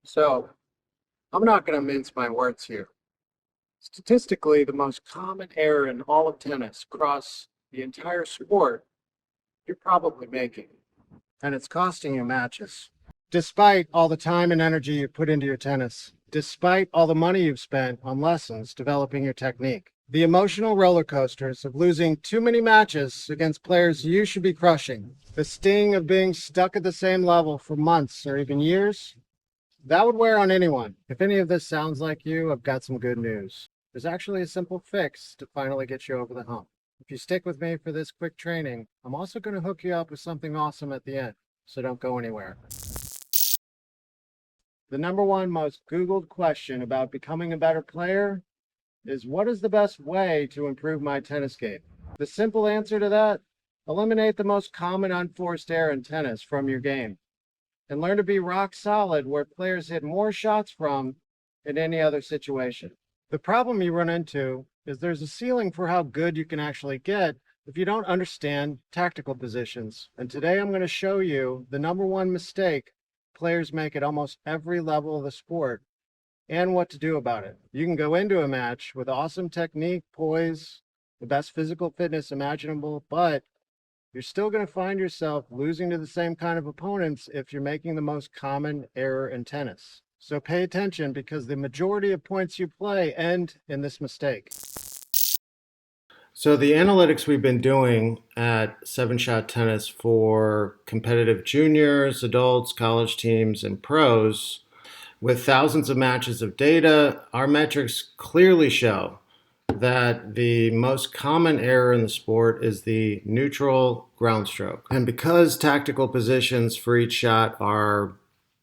So I'm not going to mince my words here. Statistically, the most common error in all of tennis across the entire sport, you're probably making, and it's costing you matches. Despite all the time and energy you put into your tennis, despite all the money you've spent on lessons developing your technique, the emotional roller coasters of losing too many matches against players you should be crushing, the sting of being stuck at the same level for months or even years, that would wear on anyone. If any of this sounds like you, I've got some good news. There's actually a simple fix to finally get you over the hump. If you stick with me for this quick training, I'm also going to hook you up with something awesome at the end, so don't go anywhere. The number one most Googled question about becoming a better player is, what is the best way to improve my tennis game? The simple answer to that: eliminate the most common unforced error in tennis from your game and learn to be rock solid where players hit more shots from in any other situation. The problem you run into is there's a ceiling for how good you can actually get if you don't understand tactical positions. And today I'm going to show you the number one mistake players make at almost every level of the sport and what to do about it. You can go into a match with awesome technique, poise, the best physical fitness imaginable, but you're still going to find yourself losing to the same kind of opponents if you're making the most common error in tennis. So pay attention, because the majority of points you play end in this mistake. So the analytics we've been doing at 7-Shot Tennis for competitive juniors, adults, college teams, and pros, with thousands of matches of data, our metrics clearly show that the most common error in the sport is the neutral ground stroke. And because tactical positions for each shot are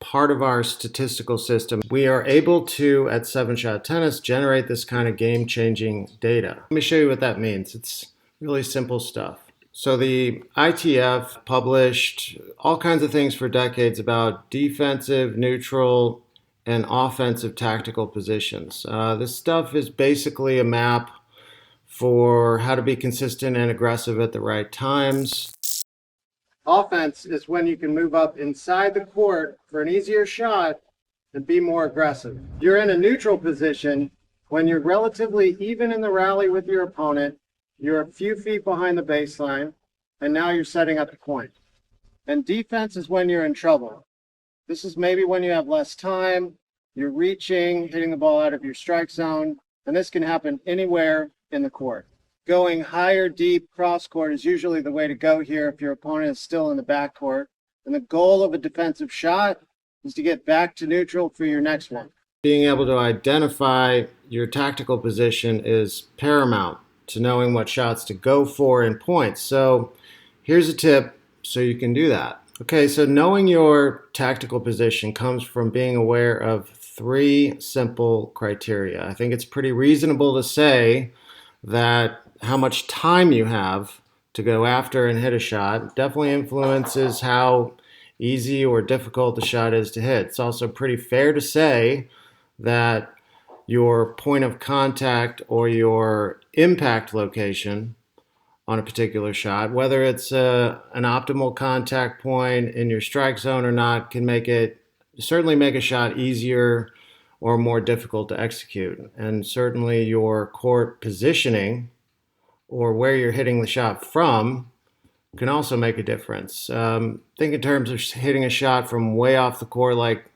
part of our statistical system, we are able to, at 7-Shot Tennis, generate this kind of game-changing data. Let me show you what that means. It's really simple stuff. So the ITF published all kinds of things for decades about defensive, neutral, and offensive tactical positions. This stuff is basically a map for how to be consistent and aggressive at the right times. Offense is when you can move up inside the court for an easier shot and be more aggressive. You're in a neutral position when you're relatively even in the rally with your opponent, you're a few feet behind the baseline, and now you're setting up the point. And defense is when you're in trouble. This is maybe when you have less time, you're reaching, hitting the ball out of your strike zone, and this can happen anywhere in the court. Going higher, deep, cross court is usually the way to go here if your opponent is still in the back court. And the goal of a defensive shot is to get back to neutral for your next one. Being able to identify your tactical position is paramount to knowing what shots to go for in points. So here's a tip so you can do that. Okay, so knowing your tactical position comes from being aware of three simple criteria. I think it's pretty reasonable to say that how much time you have to go after and hit a shot definitely influences how easy or difficult the shot is to hit. It's also pretty fair to say that your point of contact or your impact location on a particular shot, whether it's an optimal contact point in your strike zone or not, can certainly make a shot easier or more difficult to execute. And certainly your court positioning, or where you're hitting the shot from, can also make a difference. Think in terms of hitting a shot from way off the court, like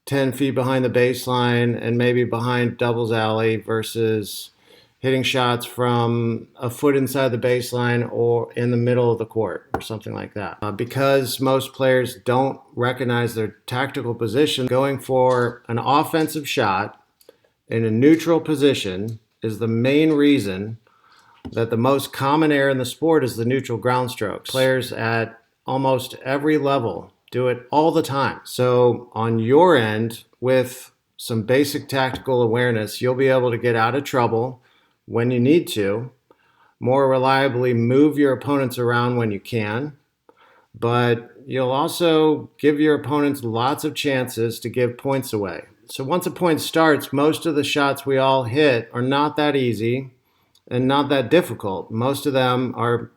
10 feet behind the baseline and maybe behind doubles alley, versus hitting shots from a foot inside the baseline or in the middle of the court or something like that. Because most players don't recognize their tactical position, going for an offensive shot in a neutral position is the main reason that the most common error in the sport is the neutral ground strokes. Players at almost every level do it all the time. So on your end, with some basic tactical awareness, you'll be able to get out of trouble when you need to, more reliably move your opponents around when you can, but you'll also give your opponents lots of chances to give points away. So once a point starts, most of the shots we all hit are not that easy and not that difficult. Most of them are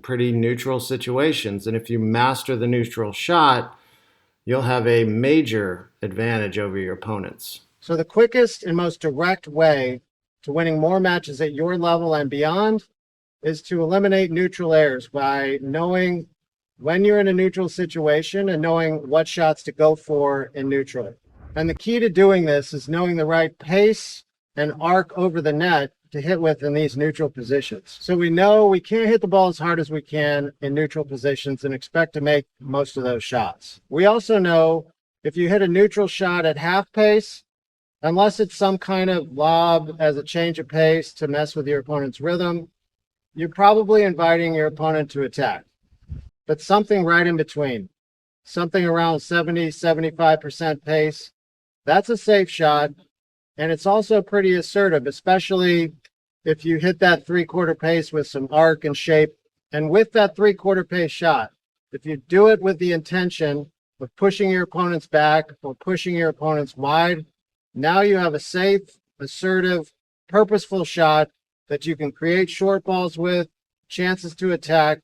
pretty neutral situations, and if you master the neutral shot, you'll have a major advantage over your opponents. So the quickest and most direct way to winning more matches at your level and beyond is to eliminate neutral errors by knowing when you're in a neutral situation and knowing what shots to go for in neutral. And the key to doing this is knowing the right pace and arc over the net to hit with in these neutral positions. So we know we can't hit the ball as hard as we can in neutral positions and expect to make most of those shots. We also know if you hit a neutral shot at half pace, unless it's some kind of lob as a change of pace to mess with your opponent's rhythm, you're probably inviting your opponent to attack. But something right in between, something around 70, 75% pace, that's a safe shot. And it's also pretty assertive, especially if you hit that 3/4 pace with some arc and shape. And with that 3/4 pace shot, if you do it with the intention of pushing your opponents back or pushing your opponents wide, now you have a safe, assertive, purposeful shot that you can create short balls with, chances to attack,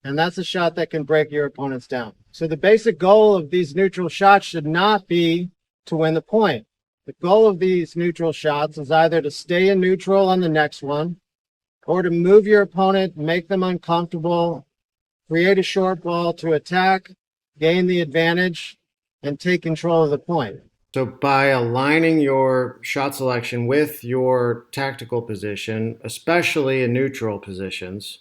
and that's a shot that can break your opponents down. So the basic goal of these neutral shots should not be to win the point. The goal of these neutral shots is either to stay in neutral on the next one or to move your opponent, make them uncomfortable, create a short ball to attack, gain the advantage, and take control of the point. So by aligning your shot selection with your tactical position, especially in neutral positions,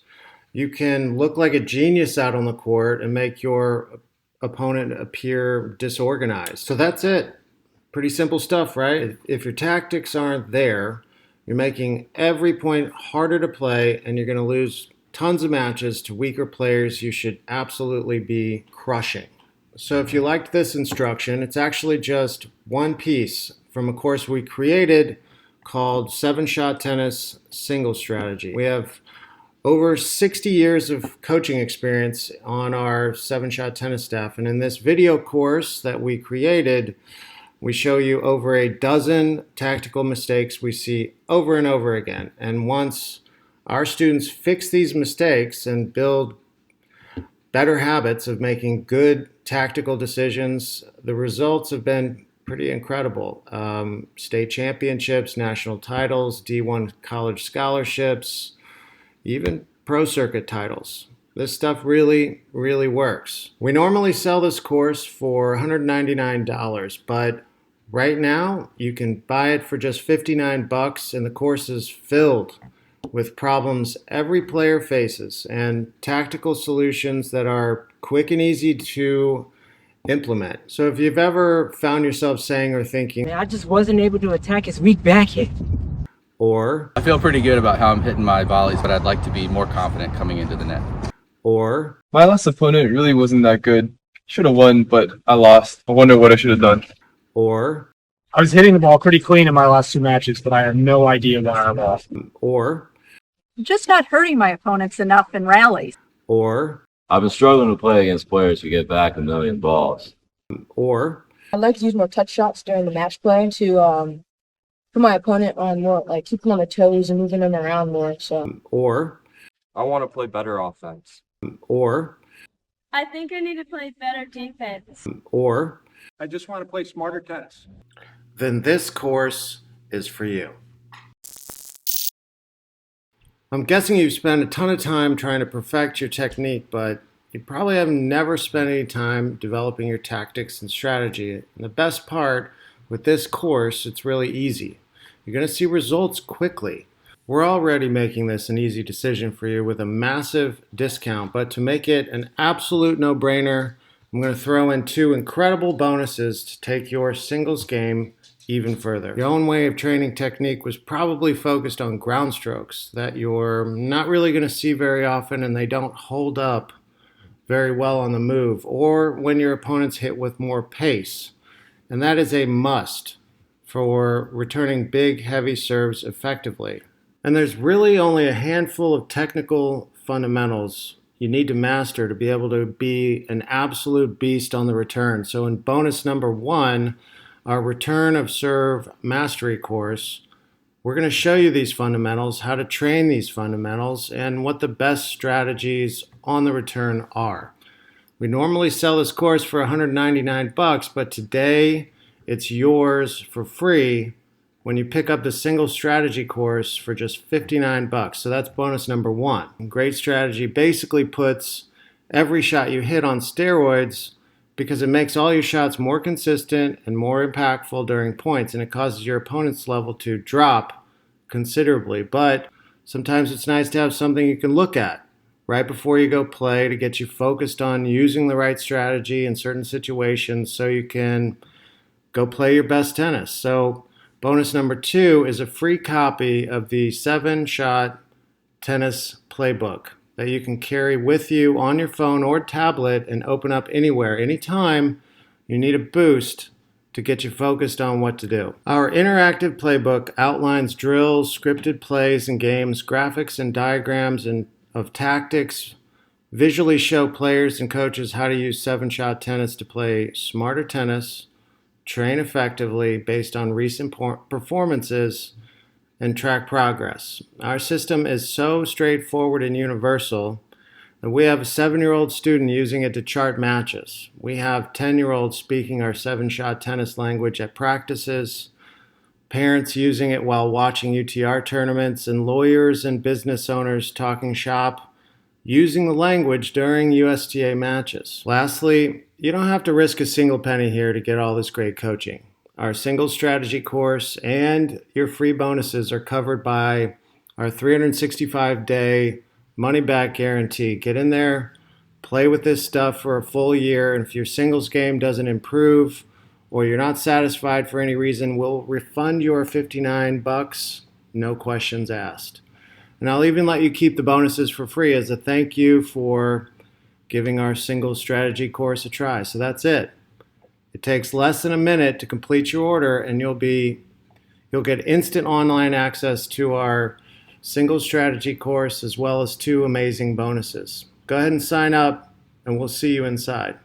you can look like a genius out on the court and make your opponent appear disorganized. So that's it. Pretty simple stuff, right? If your tactics aren't there, you're making every point harder to play and you're going to lose tons of matches to weaker players you should absolutely be crushing. So if you liked this instruction, it's actually just one piece from a course we created called 7-Shot Tennis Single Strategy. We have over 60 years of coaching experience on our 7-Shot Tennis staff, and in this video course that we created, we show you over a dozen tactical mistakes we see over and over again. And once our students fix these mistakes and build better habits of making good tactical decisions, the results have been pretty incredible. State championships, national titles, D1 college scholarships, even pro circuit titles. This stuff really, really works. We normally sell this course for $199, but right now you can buy it for just $59, and the course is filled with problems every player faces and tactical solutions that are quick and easy to implement. So if you've ever found yourself saying or thinking, I just wasn't able to attack his weak backhand. Or I feel pretty good about how I'm hitting my volleys, but I'd like to be more confident coming into the net. Or my last opponent really wasn't that good. Should have won, but I lost. I wonder what I should have done. Or I was hitting the ball pretty clean in my last 2 matches, but I have no idea why I lost. Or just not hurting my opponents enough in rallies. Or I've been struggling to play against players who get back a million balls. Or I'd like to use more touch shots during the match play to put my opponent on more, like keep them on their toes and moving them around more. So. Or I want to play better offense. Or I think I need to play better defense. Or I just want to play smarter tennis. Then this course is for you. I'm guessing you've spent a ton of time trying to perfect your technique, but you probably have never spent any time developing your tactics and strategy. And the best part with this course, it's really easy. You're going to see results quickly. We're already making this an easy decision for you with a massive discount, but to make it an absolute no-brainer, I'm going to throw in 2 incredible bonuses to take your singles game even further. Your own way of training technique was probably focused on ground strokes that you're not really going to see very often, and they don't hold up very well on the move, or when your opponents hit with more pace. And that is a must for returning big, heavy serves effectively. And there's really only a handful of technical fundamentals you need to master to be able to be an absolute beast on the return. So in bonus number 1, our Return of Serve Mastery course, we're going to show you these fundamentals, how to train these fundamentals, and what the best strategies on the return are. We normally sell this course for $199, but today it's yours for free when you pick up the single strategy course for just $59. So that's bonus number 1. Great strategy basically puts every shot you hit on steroids because it makes all your shots more consistent and more impactful during points, and it causes your opponent's level to drop considerably. But sometimes it's nice to have something you can look at right before you go play to get you focused on using the right strategy in certain situations so you can go play your best tennis. So bonus number 2 is a free copy of the 7-shot tennis playbook that you can carry with you on your phone or tablet and open up anywhere, anytime you need a boost to get you focused on what to do. Our interactive playbook outlines drills, scripted plays and games, graphics and diagrams and of tactics, visually show players and coaches how to use 7-shot tennis to play smarter tennis, train effectively based on recent performances, and track progress. Our system is so straightforward and universal that we have a 7-year-old student using it to chart matches. We have 10-year-olds speaking our 7-shot tennis language at practices, parents using it while watching UTR tournaments, and lawyers and business owners talking shop using the language during USTA matches. Lastly, you don't have to risk a single penny here to get all this great coaching. Our single strategy course and your free bonuses are covered by our 365-day money-back guarantee. Get in there, play with this stuff for a full year, and if your singles game doesn't improve or you're not satisfied for any reason, we'll refund your $59, no questions asked. And I'll even let you keep the bonuses for free as a thank you for giving our single strategy course a try. So that's it. It takes less than a minute to complete your order, and you'll get instant online access to our single strategy course as well as 2 amazing bonuses. Go ahead and sign up, and we'll see you inside.